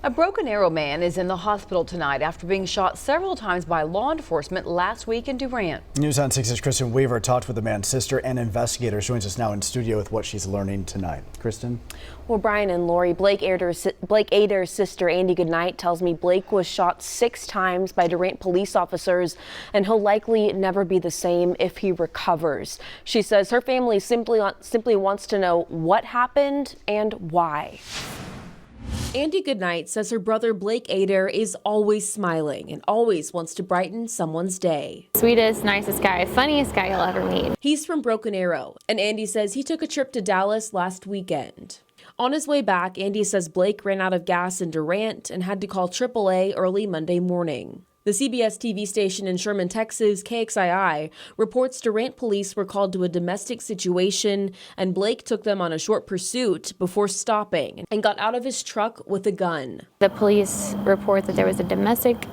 A Broken Arrow man is in the hospital tonight after being shot several times by law enforcement last week in Durant. News on 6's Kristen Weaver talked with the man's sister and investigators. Joins us now in studio with what she's learning tonight. Kristen? Well, Brian and Lori, Blake Ader's sister, Andy Goodnight, tells me Blake was shot 6 times by Durant police officers, and he'll likely never be the same if he recovers. She says her family simply wants to know what happened and why. Andy Goodnight says her brother Blake Ader is always smiling and always wants to brighten someone's day. Sweetest, nicest guy, funniest guy you'll ever meet. He's from Broken Arrow, and Andy says he took a trip to Dallas last weekend. On his way back, Andy says Blake ran out of gas in Durant and had to call AAA early Monday morning. The CBS TV station in Sherman, Texas, KXII, reports Durant police were called to a domestic situation and Blake took them on a short pursuit before stopping and got out of his truck with a gun. The police report that there was a domestic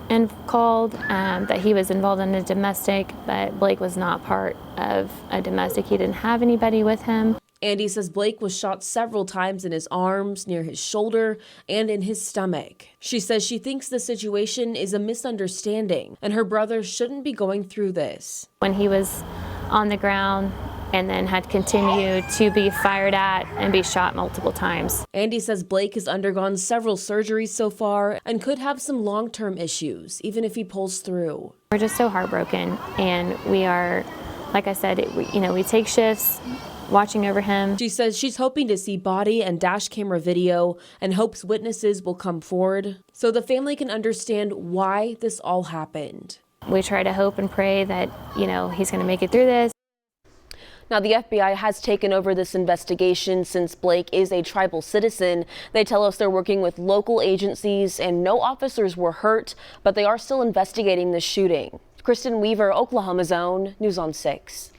called, that he was involved in a domestic, but Blake was not part of a domestic. He didn't have anybody with him. Andy says Blake was shot several times in his arms, near his shoulder, and in his stomach. She says she thinks the situation is a misunderstanding and her brother shouldn't be going through this. When he was on the ground and then had continued to be fired at and be shot multiple times. Andy says Blake has undergone several surgeries so far and could have some long-term issues, even if he pulls through. We're just so heartbroken, and we are, like I said, we take shifts watching over him. She says she's hoping to see body and dash camera video and hopes witnesses will come forward so the family can understand why this all happened. We try to hope and pray that, he's going to make it through this. Now, the FBI has taken over this investigation since Blake is a tribal citizen. They tell us they're working with local agencies and no officers were hurt, but they are still investigating the shooting. Kristen Weaver, Oklahoma's Own, News on 6.